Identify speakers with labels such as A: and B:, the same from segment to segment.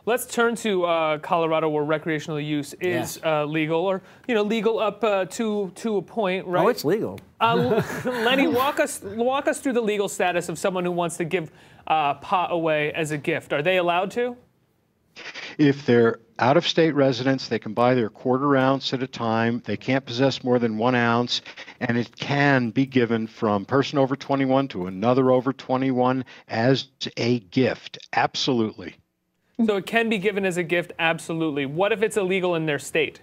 A: Let's turn to Colorado, where recreational use is legal, or legal up to a point, right?
B: Oh, it's legal.
A: Lenny, walk us through the legal status of someone who wants to give pot away as a gift. Are they allowed to?
C: If they're out-of-state residents, they can buy their quarter ounce at a time. They can't possess more than 1 ounce, and it can be given from person over 21 to another over 21 as a gift. Absolutely.
A: So it can be given as a gift, absolutely. What if it's illegal in their state?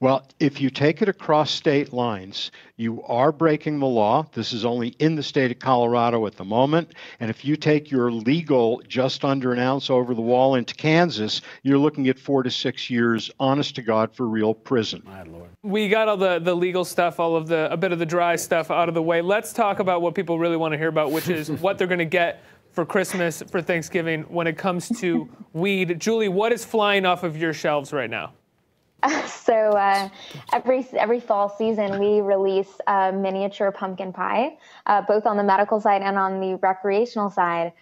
C: Well, if you take it across state lines, you are breaking the law. This is only in the state of Colorado at the moment. And if you take your legal just under an ounce over the wall into Kansas, you're looking at 4 to 6 years, honest to God, for real prison.
B: My Lord.
A: We got all the legal stuff, a bit of the dry stuff out of the way. Let's talk about what people really want to hear about, which is what they're going to get for Christmas, for Thanksgiving, when it comes to weed. Julie, what is flying off of your shelves right now?
D: So every fall season, we release a miniature pumpkin pie, both on the medical side and on the recreational side.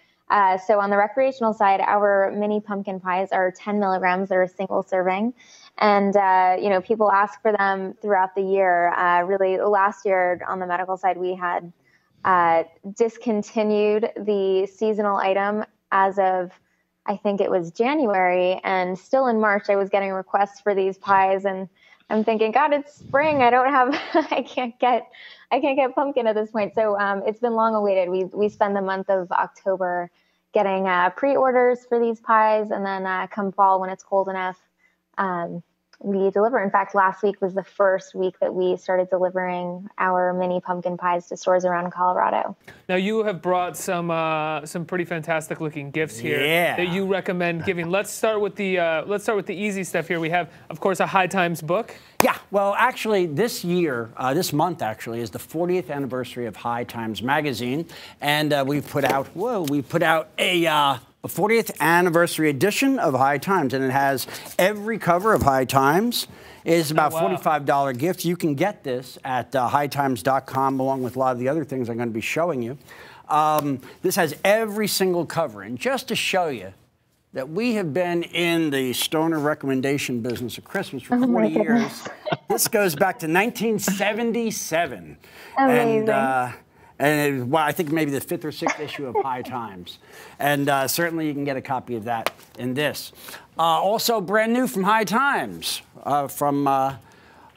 D: So on the recreational side, our mini pumpkin pies are 10 milligrams. They're a single serving. And, people ask for them throughout the year. Really, last year on the medical side, we had discontinued the seasonal item as of, I think it was January, and still in March, I was getting requests for these pies, and I'm thinking, God, it's spring. I can't get pumpkin at this point. So it's been long awaited. We spend the month of October getting pre-orders for these pies, and then come fall when it's cold enough, we deliver. In fact, last week was the first week that we started delivering our mini pumpkin pies to stores around Colorado. Now, you have brought some pretty fantastic looking gifts here that you recommend giving. Let's start with the easy stuff here. We have, of course, a High Times book.
B: Yeah, well, actually, this month actually is the 40th anniversary of High Times magazine, and we put out a 40th anniversary edition of High Times, and it has every cover of High Times. It's about $45 gift. You can get this at hightimes.com, along with a lot of the other things I'm going to be showing you. This has every single cover, and just to show you that we have been in the stoner recommendation business of Christmas for 40 years. This goes back to 1977. Amazing. And I think maybe the 5th or 6th issue of High Times. And certainly you can get a copy of that in this. Also brand new from High Times, from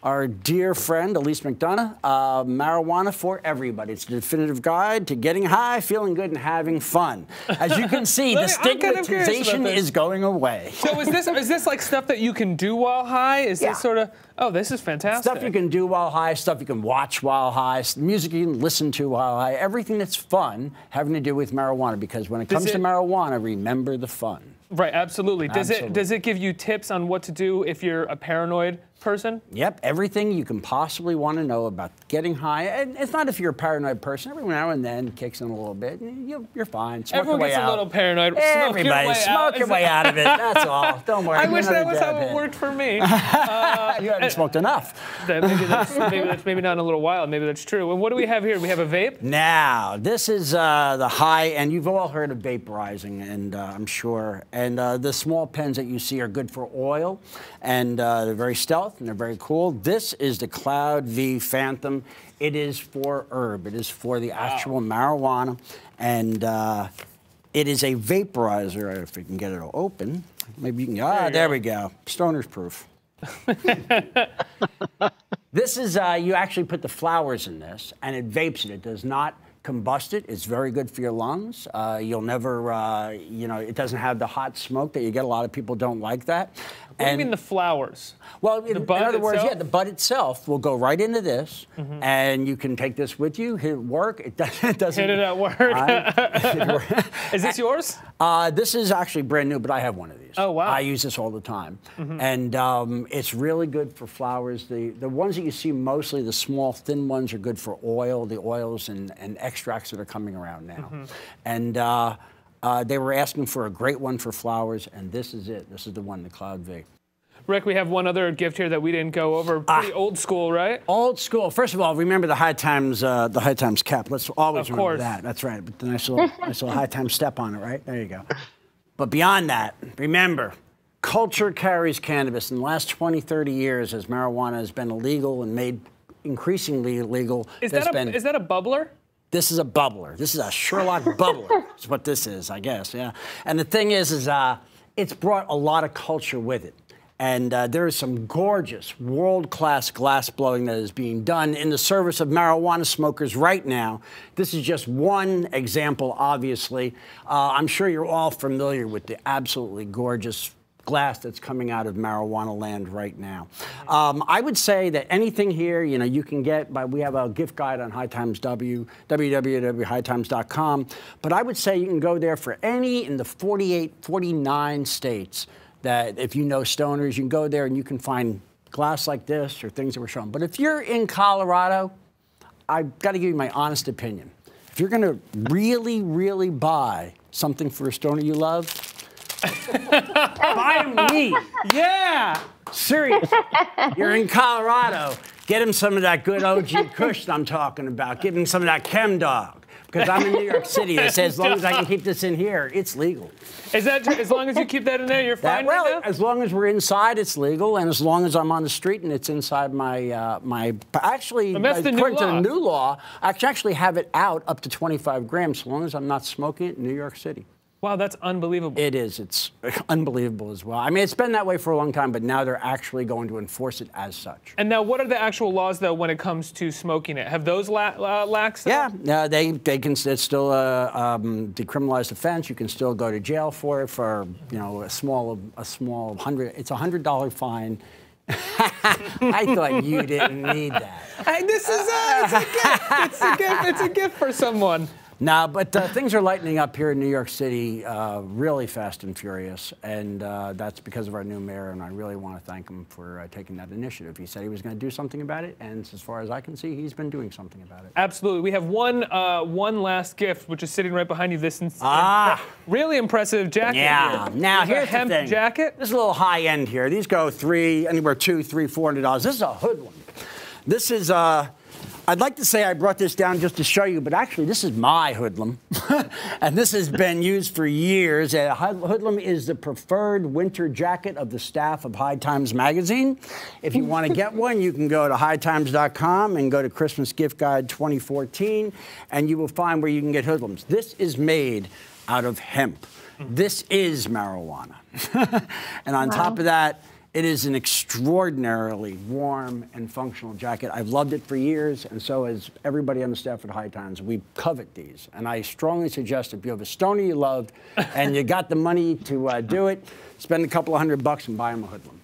B: our dear friend, Elise McDonough, Marijuana for Everybody. It's a definitive guide to getting high, feeling good, and having fun. As you can see, the stigmatization is going away.
A: So is this like stuff that you can do while high? Is this sort of, oh, this is fantastic.
B: Stuff you can do while high, stuff you can watch while high, music you can listen to while high, everything that's fun having to do with marijuana, because when it comes to marijuana, remember the fun.
A: Right, absolutely. Does it give you tips on what to do if you're a paranoid person?
B: Yep, everything you can possibly want to know about getting high. And it's not if you're a paranoid person. Every now and then it kicks in a little bit, and you're fine.
A: Everyone gets a little paranoid.
B: Everybody, smoke your way out of it. That's all. Don't worry.
A: I wish that was how it worked for me.
B: You haven't smoked enough.
A: Maybe that's maybe not in a little while. Maybe that's true. And what do we have here? We have a vape?
B: Now, this is the high, and you've all heard of vaporizing, and I'm sure. And the small pens that you see are good for oil, and they're very stealth, and they're very cool. This is the Cloud V Phantom. It is for herb. It is for the actual marijuana, and it is a vaporizer. If we can get it open, maybe you can. There we go. Stoner's proof. This is you actually put the flowers in this, and it vapes it. It does not combust it. It's very good for your lungs. You'll never, it doesn't have the hot smoke that you get. A lot of people don't like that.
A: What do you mean the flowers?
B: Well, in other words, yeah, the bud itself will go right into this, and you can take this with you, hit it at work. It doesn't.
A: Hit it at work. Is this yours?
B: This is actually brand new, but I have one of these.
A: Oh, wow.
B: I use this all the time. And it's really good for flowers. The ones that you see mostly, the small, thin ones, are good for oil, the oils and extracts that are coming around now. And they were asking for a great one for flowers, and this is it. This is the one, the Cloud V.
A: Rick, we have one other gift here that we didn't go over. Pretty old school, right?
B: Old school. First of all, remember the High Times cap. Let's always remember that. That's right. But the nice little High Times step on it, right? There you go. But beyond that, remember, culture carries cannabis. In the last 20, 30 years, as marijuana has been illegal and made increasingly illegal,
A: is that a bubbler?
B: This is a bubbler. This is a Sherlock bubbler, is what this is, I guess, yeah. And the thing is it's brought a lot of culture with it. And there is some gorgeous, world-class glass blowing that is being done in the service of marijuana smokers right now. This is just one example, obviously. I'm sure you're all familiar with the absolutely gorgeous glass that's coming out of marijuana land right now. I would say that anything here, you know, you can get we have a gift guide on High Times www.hightimes.com. But I would say you can go there for any in the 48, 49 states that if you know stoners, you can go there and you can find glass like this or things that were shown. But if you're in Colorado, I've got to give you my honest opinion. If you're going to really, really buy something for a stoner you love, buy him weed. Yeah, serious. You're in Colorado. Get him some of that good OG Kush that I'm talking about. Give him some of that Chem Dog. Because I'm in New York City. They say as long as I can keep this in here, it's legal.
A: Is that as long as you keep that in there, you're fine?
B: Well,
A: right now?
B: As long as we're inside, it's legal, and as long as I'm on the street and it's inside my actually, according to the new law, I can actually have it out up to 25 grams, as long as I'm not smoking it in New York City.
A: Wow, that's unbelievable.
B: It is. It's unbelievable as well. I mean, it's been that way for a long time, but now they're actually going to enforce it as such.
A: And now, what are the actual laws, though, when it comes to smoking it? Have those laxed?
B: Yeah, they can. It's still a decriminalized offense. You can still go to jail for it for a small $100. It's a $100 fine. I thought you didn't need that.
A: This is it's a gift. It's a gift for someone.
B: No, but things are lightening up here in New York City really fast and furious, and that's because of our new mayor, and I really want to thank him for taking that initiative. He said he was going to do something about it, and as far as I can see, he's been doing something about it.
A: Absolutely. We have one last gift, which is sitting right behind you. This really impressive jacket.
B: Yeah.
A: Here.
B: Now, here's
A: a hemp
B: the thing.
A: Jacket.
B: This is a little high end here. These go anywhere $200, $300, $400. This is a hoodlum. This is I'd like to say I brought this down just to show you, but actually this is my hoodlum. And this has been used for years. A hoodlum is the preferred winter jacket of the staff of High Times magazine. If you want to get one, you can go to hightimes.com and go to Christmas Gift Guide 2014, and you will find where you can get hoodlums. This is made out of hemp. This is marijuana. And on top of that, it is an extraordinarily warm and functional jacket. I've loved it for years, and so has everybody on the staff at High Times. We covet these, and I strongly suggest if you have a stoner you love and you got the money to do it, spend a couple of $100 and buy them a hoodlum.